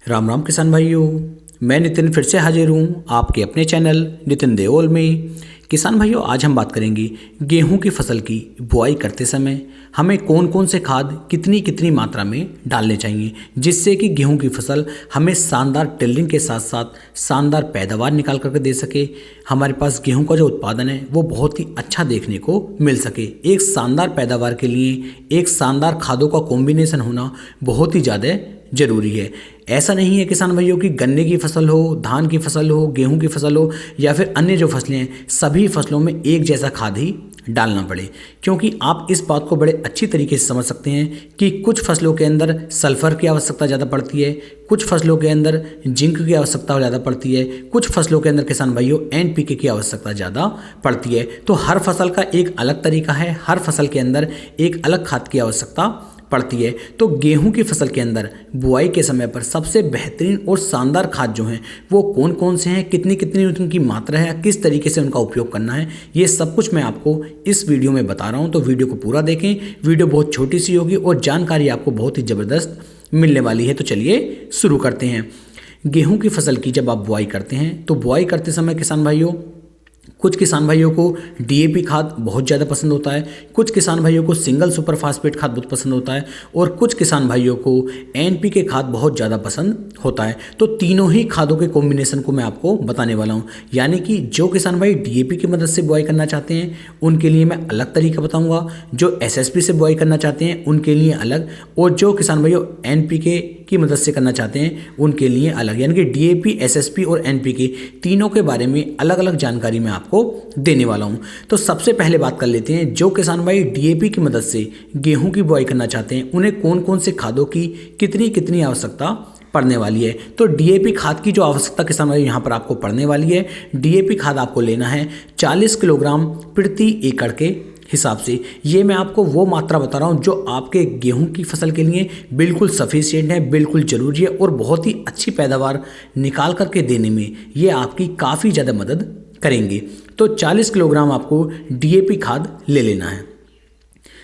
राम राम किसान भाइयों, मैं नितिन फिर से हाजिर हूँ आपके अपने चैनल नितिन देओल में। किसान भाइयों, आज हम बात करेंगे गेहूं की फसल की बुआई करते समय हमें कौन कौन से खाद कितनी कितनी मात्रा में डालने चाहिए, जिससे कि गेहूं की फसल हमें शानदार टिल्डिंग के साथ साथ शानदार पैदावार निकाल करके दे सके। हमारे पास गेहूं का जो उत्पादन है वो बहुत ही अच्छा देखने को मिल सके। एक शानदार पैदावार के लिए एक शानदार खादों का कॉम्बिनेशन होना बहुत ही ज़्यादा जरूरी है। ऐसा नहीं है किसान भाइयों कि गन्ने की फसल हो, धान की फसल हो, गेहूं की फसल हो या फिर अन्य जो फसलें हैं, सभी फसलों में एक जैसा खाद ही डालना पड़े। क्योंकि आप इस बात को बड़े अच्छी तरीके से समझ सकते हैं कि कुछ फसलों के अंदर सल्फर की आवश्यकता ज़्यादा पड़ती है, कुछ फसलों के अंदर जिंक की आवश्यकता ज़्यादा पड़ती है, कुछ फसलों के अंदर किसान भाइयों एनपीके की आवश्यकता ज़्यादा पड़ती है। तो हर फसल का एक अलग तरीका है, हर फसल के अंदर एक अलग खाद की आवश्यकता पड़ती है। तो गेहूं की फसल के अंदर बुआई के समय पर सबसे बेहतरीन और शानदार खाद जो हैं वो कौन कौन से हैं, कितनी कितनी उनकी मात्रा है, किस तरीके से उनका उपयोग करना है, ये सब कुछ मैं आपको इस वीडियो में बता रहा हूं। तो वीडियो को पूरा देखें। वीडियो बहुत छोटी सी होगी और जानकारी आपको बहुत ही ज़बरदस्त मिलने वाली है। तो चलिए शुरू करते हैं। गेहूँ की फसल की जब आप बुआई करते हैं तो बुआई करते समय किसान भाइयों, कुछ किसान भाइयों को डीएपी खाद बहुत ज़्यादा पसंद होता है, कुछ किसान भाइयों को सिंगल सुपर फास्फेट खाद बहुत पसंद होता है और कुछ किसान भाइयों को एनपीके खाद बहुत ज़्यादा पसंद होता है। तो तीनों ही खादों के कॉम्बिनेशन को मैं आपको बताने वाला हूँ। यानी कि जो किसान भाई डीएपी की मदद से बुआई करना चाहते हैं उनके लिए मैं अलग तरीका बताऊँगा, जो एसएसपी से बुआई करना चाहते हैं उनके लिए अलग, और जो किसान भाइयों एनपीके की मदद से करना चाहते हैं उनके लिए अलग। यानी कि डीएपी, एसएसपी और एनपीके तीनों के बारे में अलग अलग जानकारी मैं आपको देने वाला हूं। तो सबसे पहले बात कर लेते हैं, जो किसान भाई डीएपी की मदद से गेहूं की बुआई करना चाहते हैं उन्हें कौन कौन से खादों की कितनी कितनी आवश्यकता पड़ने वाली है। तो डीएपी खाद की जो आवश्यकता किसान भाई यहाँ पर आपको पड़ने वाली है, डीएपी खाद आपको लेना है 40 किलोग्राम प्रति एकड़ के हिसाब से। ये मैं आपको वो मात्रा बता रहा हूँ जो आपके गेहूं की फसल के लिए बिल्कुल सफिशिएंट है, बिल्कुल ज़रूरी है और बहुत ही अच्छी पैदावार निकाल करके देने में ये आपकी काफ़ी ज़्यादा मदद करेंगे। तो 40 किलोग्राम आपको डीएपी खाद ले लेना है।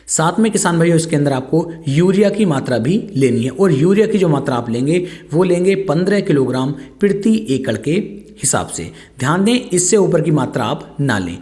साथ में किसान भाइयों इसके अंदर आपको यूरिया की मात्रा भी लेनी है, और यूरिया की जो मात्रा आप लेंगे वो लेंगे 15 किलोग्राम प्रति एकड़ के हिसाब से। ध्यान दें, इससे ऊपर की मात्रा आप ना लें।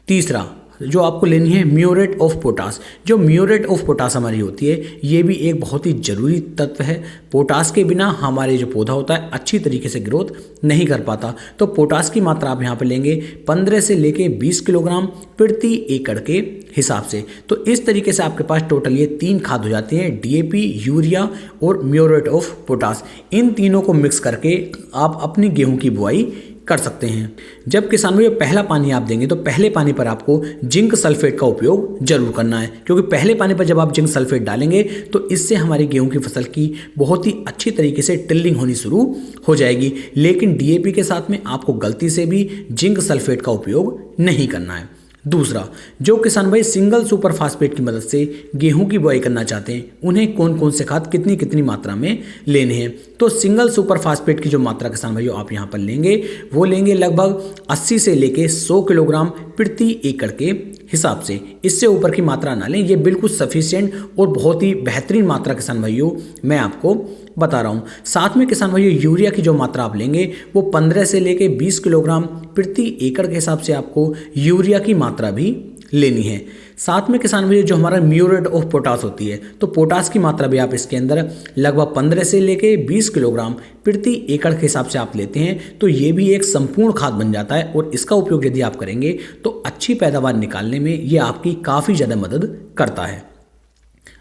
तीसरा जो आपको लेनी है म्यूरेट ऑफ पोटास। जो म्यूरेट ऑफ पोटास हमारी होती है ये भी एक बहुत ही ज़रूरी तत्व है। पोटास के बिना हमारे जो पौधा होता है अच्छी तरीके से ग्रोथ नहीं कर पाता। तो पोटास की मात्रा आप यहाँ पर लेंगे 15 से लेके 20 किलोग्राम प्रति एकड़ के हिसाब से। तो इस तरीके से आपके पास टोटल ये 3 खाद हो जाती हैं, डीएपी, यूरिया और म्यूरेट ऑफ पोटास। इन तीनों को मिक्स करके आप अपनी गेहूं की बुआई कर सकते हैं। जब किसान भाई पहला पानी आप देंगे तो पहले पानी पर आपको जिंक सल्फेट का उपयोग जरूर करना है, क्योंकि पहले पानी पर जब आप जिंक सल्फेट डालेंगे तो इससे हमारी गेहूं की फसल की बहुत ही अच्छी तरीके से टिल्डिंग होनी शुरू हो जाएगी। लेकिन डीएपी के साथ में आपको गलती से भी जिंक सल्फेट का उपयोग नहीं करना है। दूसरा, जो किसान भाई सिंगल सुपर फास्फेट की मदद से गेहूं की बुआई करना चाहते हैं उन्हें कौन कौन से खाद कितनी कितनी मात्रा में लेने हैं। तो सिंगल सुपर फास्फेट की जो मात्रा किसान भाइयों आप यहां पर लेंगे वो लेंगे लगभग 80 से लेके 100 किलोग्राम प्रति एकड़ के हिसाब से। इससे ऊपर की मात्रा ना लें, ये बिल्कुल सफिशिएंट और बहुत ही बेहतरीन मात्रा किसान भाइयों मैं आपको बता रहा हूँ। साथ में किसान भाइयों यूरिया की जो मात्रा आप लेंगे वो 15 से लेके 20 किलोग्राम प्रति एकड़ के हिसाब से आपको यूरिया की मात्रा भी लेनी है। साथ में किसान भाइयों जो हमारा म्यूरेट ऑफ पोटास होती है तो पोटास की मात्रा भी आप इसके अंदर लगभग 15 से लेके 20 किलोग्राम प्रति एकड़ के हिसाब से आप लेते हैं। तो ये भी एक संपूर्ण खाद बन जाता है और इसका उपयोग यदि आप करेंगे तो अच्छी पैदावार निकालने में ये आपकी काफ़ी ज़्यादा मदद करता है।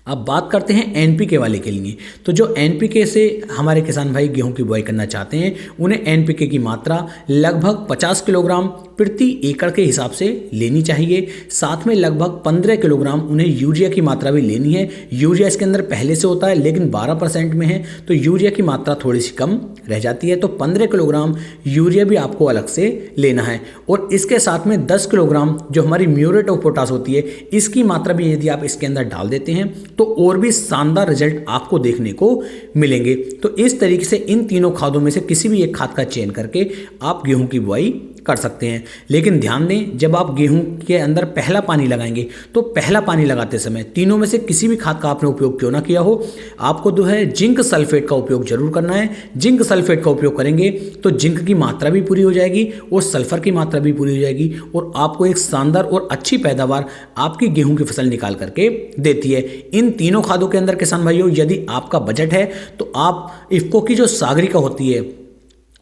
अब बात करते हैं एनपीके वाले के लिए। तो जो एनपीके से हमारे किसान भाई गेहूं की बुआई करना चाहते हैं उन्हें एनपीके की मात्रा लगभग 50 किलोग्राम प्रति एकड़ के हिसाब से लेनी चाहिए। साथ में लगभग 15 किलोग्राम उन्हें यूरिया की मात्रा भी लेनी है। यूरिया इसके अंदर पहले से होता है लेकिन 12% में है तो यूरिया की मात्रा थोड़ी सी कम रह जाती है। तो 15 किलोग्राम यूरिया भी आपको अलग से लेना है, और इसके साथ में 10 किलोग्राम जो हमारी म्यूरेट ऑफ पोटास होती है इसकी मात्रा भी यदि आप इसके अंदर डाल देते हैं तो और भी शानदार रिजल्ट आपको देखने को मिलेंगे। तो इस तरीके से इन तीनों खादों में से किसी भी एक खाद का चयन करके आप गेहूं की बुआई कर सकते हैं। लेकिन ध्यान दें, जब आप गेहूं के अंदर पहला पानी लगाएंगे तो पहला पानी लगाते समय तीनों में से किसी भी खाद का आपने उपयोग क्यों ना किया हो, आपको जो है जिंक सल्फेट का उपयोग जरूर करना है। जिंक सल्फेट का उपयोग करेंगे तो जिंक की मात्रा भी पूरी हो जाएगी और सल्फर की मात्रा भी पूरी हो जाएगी और आपको एक शानदार और अच्छी पैदावार आपकी गेहूं की फसल निकाल करके देती है। इन तीनों खादों के अंदर किसान भाइयों, यदि आपका बजट है तो आप इफ्को की जो सागरिका होती है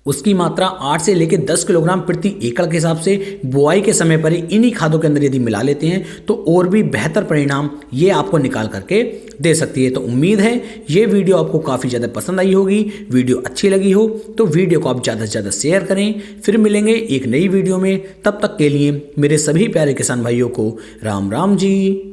उसकी मात्रा 8 से लेकर 10 किलोग्राम प्रति एकड़ के हिसाब से बुआई के समय पर ही इन्हीं खादों के अंदर यदि मिला लेते हैं तो और भी बेहतर परिणाम ये आपको निकाल करके दे सकती है। तो उम्मीद है ये वीडियो आपको काफ़ी ज़्यादा पसंद आई होगी। वीडियो अच्छी लगी हो तो वीडियो को आप ज़्यादा से ज़्यादा शेयर करें। फिर मिलेंगे एक नई वीडियो में, तब तक के लिए मेरे सभी प्यारे किसान भाइयों को राम राम जी।